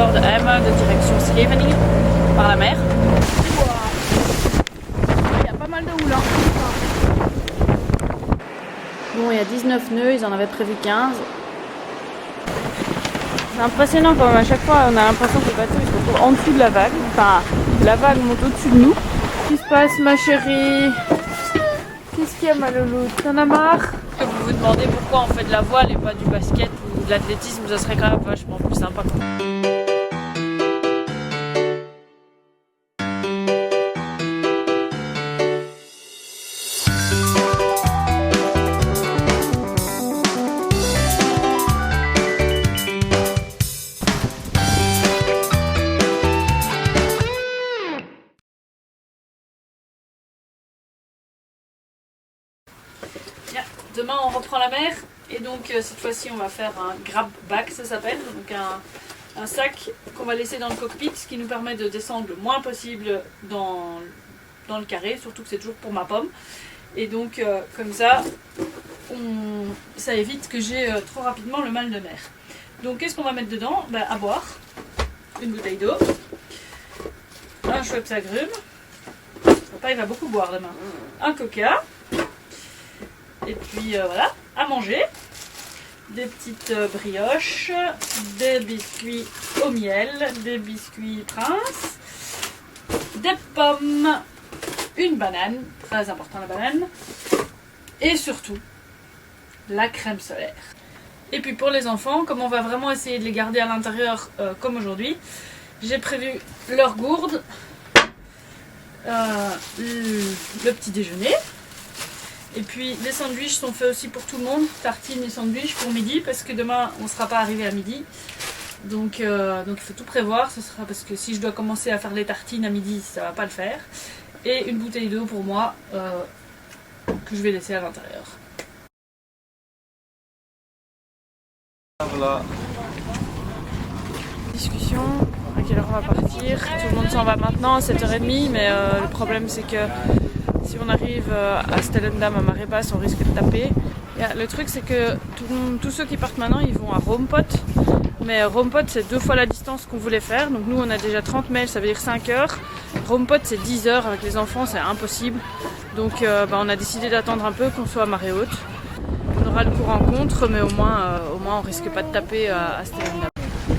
bord de Emmen de direction Scheveningen par la mer. Il y a pas mal de houle. Bon, il y a 19 nœuds, ils en avaient prévu 15. C'est impressionnant quand même, à chaque fois on a l'impression que le bateau il se retrouve en dessous de la vague. Enfin, la vague monte au-dessus de nous. Qu'est-ce qui se passe ma chérie? Qu'est-ce qu'il y a ma louloute? T'en as marre? Que vous vous demandez pourquoi on fait de la voile et pas du basket ou de l'athlétisme, ça serait quand même vachement plus sympa. Demain on reprend la mer et donc cette fois-ci on va faire un grab bag, ça s'appelle, donc un sac qu'on va laisser dans le cockpit, ce qui nous permet de descendre le moins possible dans le carré, surtout que c'est toujours pour ma pomme. Et donc comme ça, ça évite que j'ai trop rapidement le mal de mer. Donc qu'est-ce qu'on va mettre dedans? À boire, une bouteille d'eau, un Schweppes agrumes, papa il va beaucoup boire demain, un coca. Et puis voilà, à manger, des petites brioches, des biscuits au miel, des biscuits Prince, des pommes, une banane, très important la banane, et surtout la crème solaire. Et puis pour les enfants, comme on va vraiment essayer de les garder à l'intérieur comme aujourd'hui, j'ai prévu leur gourde, le petit déjeuner. Et puis les sandwichs sont faits aussi pour tout le monde, tartines et sandwichs pour midi, parce que demain on ne sera pas arrivé à midi. Donc il faut tout prévoir, ce sera parce que si je dois commencer à faire les tartines à midi, ça va pas le faire. Et une bouteille d'eau pour moi que je vais laisser à l'intérieur. Voilà. Discussion, à quelle heure on va partir? Tout le monde s'en va maintenant à 7h30, mais le problème c'est que si on arrive à Stellendam, à marée basse, on risque de taper. Le truc c'est que tous ceux qui partent maintenant, ils vont à Roompot. Mais Roompot c'est 2 fois la distance qu'on voulait faire. Donc nous on a déjà 30 miles, ça veut dire 5 heures. Roompot c'est 10 heures, avec les enfants c'est impossible. Donc on a décidé d'attendre un peu qu'on soit à marée haute. On aura le courant contre, mais au moins on risque pas de taper à Stellendam.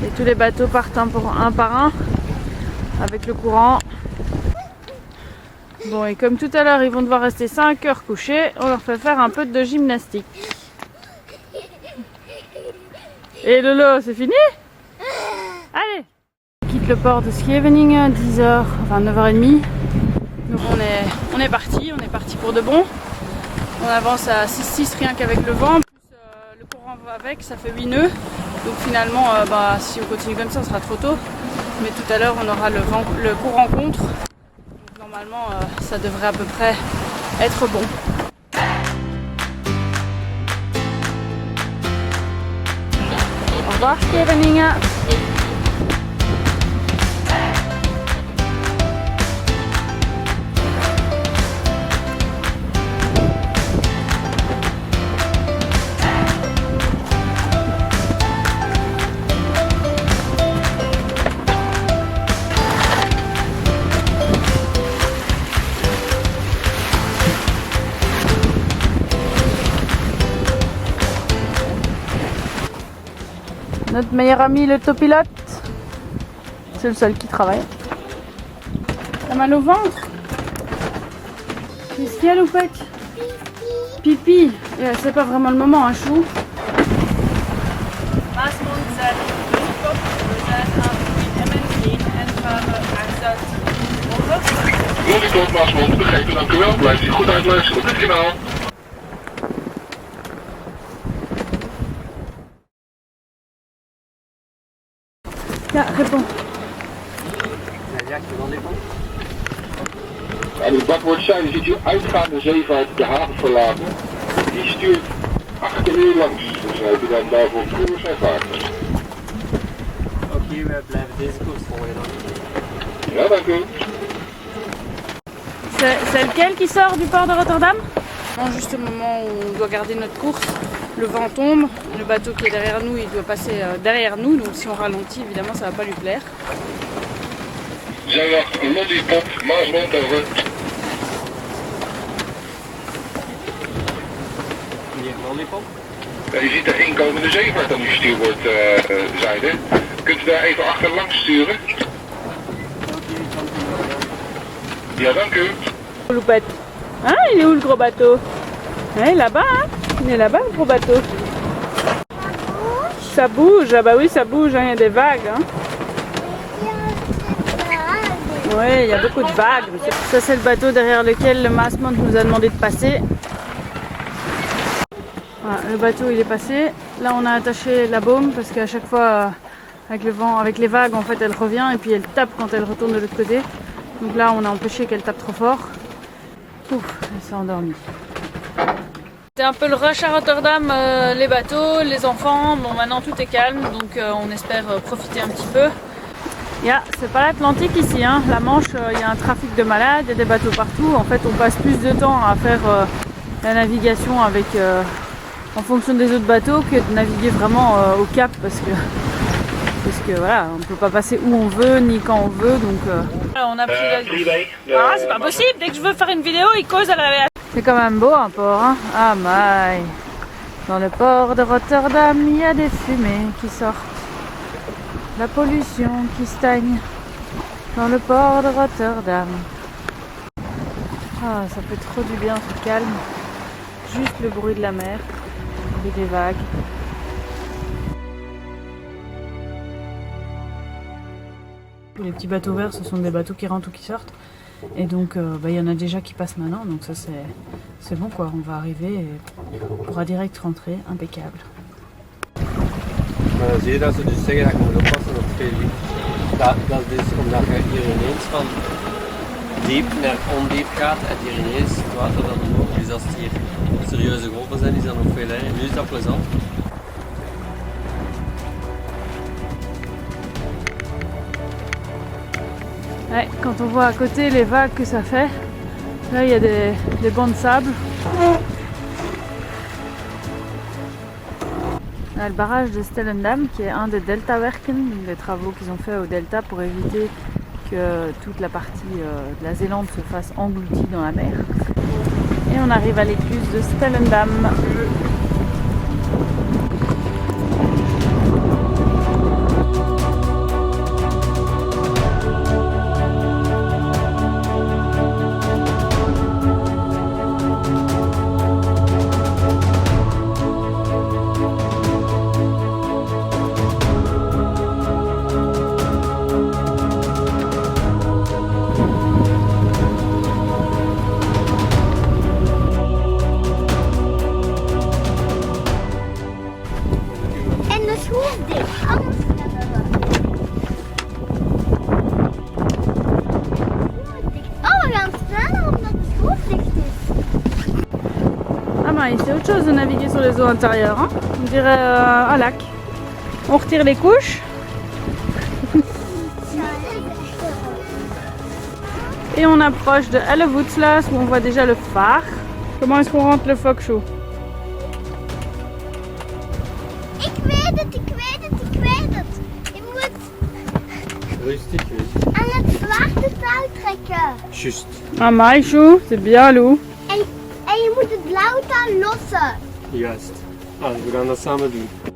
Et tous les bateaux partent un par un avec le courant. Bon, et comme tout à l'heure, ils vont devoir rester 5 heures couchés, on leur fait faire un peu de gymnastique. Et Lolo, c'est fini? Allez! On quitte le port de Scheveningen à 10h, enfin 9h30. Donc on est parti pour de bon. On avance à 6-6 rien qu'avec le vent, plus le courant va avec, ça fait 8 nœuds. Donc finalement, si on continue comme ça, ce sera trop tôt. Mais tout à l'heure, on aura le courant contre. Normalement, ça devrait à peu près être bon. Au revoir, Scheveningen. Notre meilleur ami, le topilote. C'est le seul qui travaille. T'as mal au ventre? Qu'est-ce qu'il y a, Loupette? Pipi. C'est pas vraiment le moment, hein, chou. Lottie Maasmond, begrepen, dank u wel. Blijft u goed uitluisteren op dit kanaal. Ja, réponds. En uw bakwoordzijde ziet u uitgaande zeevaart de haven verlaten. Die stuurt achter u langs. Dus heeft u dan daarvoor koers en vaart. Oké, we blijven deze koers volgen dan. Ja, dank u. C'est lequel qui sort du port de Rotterdam? Juste au moment où on doit garder notre course, le vent tombe, le bateau qui est derrière nous, il doit passer derrière nous, donc si on ralentit, évidemment, ça va pas lui plaire. Zeeweg Lollipop, Maasmond over. Hier Lollipop. Ja, je ziet de inkomende zeevaart aan uw stuurboordzijde. Kunt u daar even achterlangs sturen? Ja, dank u. Loupette. Hein, il est où le gros bateau? Hein, là-bas, hein? Il est là-bas le gros bateau. Ça bouge, ah bah oui ça bouge, hein, il y a des vagues. Hein. Oui, il y a beaucoup de vagues. Ça c'est le bateau derrière lequel le Maasmond nous a demandé de passer. Voilà, le bateau il est passé. Là on a attaché la baume parce qu'à chaque fois avec le vent, avec les vagues en fait elle revient et puis elle tape quand elle retourne de l'autre côté. Donc là on a empêché qu'elle tape trop fort. Ouf, elle s'est endormie. C'est un peu le rush à Rotterdam, les bateaux, les enfants. Bon maintenant tout est calme donc on espère profiter un petit peu. C'est pas l'Atlantique ici, hein. La Manche, il y a un trafic de malades, il y a des bateaux partout. En fait on passe plus de temps à faire la navigation avec, en fonction des autres bateaux que de naviguer vraiment au cap parce que voilà, on peut pas passer où on veut ni quand on veut donc on a pris la... Ah c'est pas possible, dès que je veux faire une vidéo il cause à la... C'est quand même beau un port, hein. Ah my. Dans le port de Rotterdam il y a des fumées qui sortent, la pollution qui stagne dans le port de Rotterdam. Ah ça fait trop du bien ce calme, juste le bruit de la mer et des vagues. Les petits bateaux verts, ce sont des bateaux qui rentrent ou qui sortent. Et donc, il y en a déjà qui passent maintenant. Donc ça, c'est bon quoi. On va arriver et on pourra direct rentrer. Impeccable. Maar dan zie je dat ze dus zeggen dat je moet oppassen op veel licht. Dat is dus omdat je hier ineens van diep naar ondiep gaat en hier ineens het water dan omhoog. Dus als het hier serieuze golven zijn, is dat nog veel erger. Nu is dat plezant. Ouais, quand on voit à côté les vagues que ça fait, là il y a des bancs de sable. Là, le barrage de Stellendam qui est un des Deltawerken, des travaux qu'ils ont fait au delta pour éviter que toute la partie de la Zélande se fasse engloutie dans la mer. Et on arrive à l'écluse de Stellendam. C'est autre chose de naviguer sur les eaux intérieures, hein. On dirait un lac. On retire les couches. Et on approche de Hellevoetsluis où on voit déjà le phare. Comment est-ce qu'on rentre le fokshoe? Ik weet het. Je moet Rustig, aan het zwarte touw trekken. Just. Ah Maïchou, c'est bien Lou. En je moet het blauwe touw lossen. Juist. We gaan dat samen doen.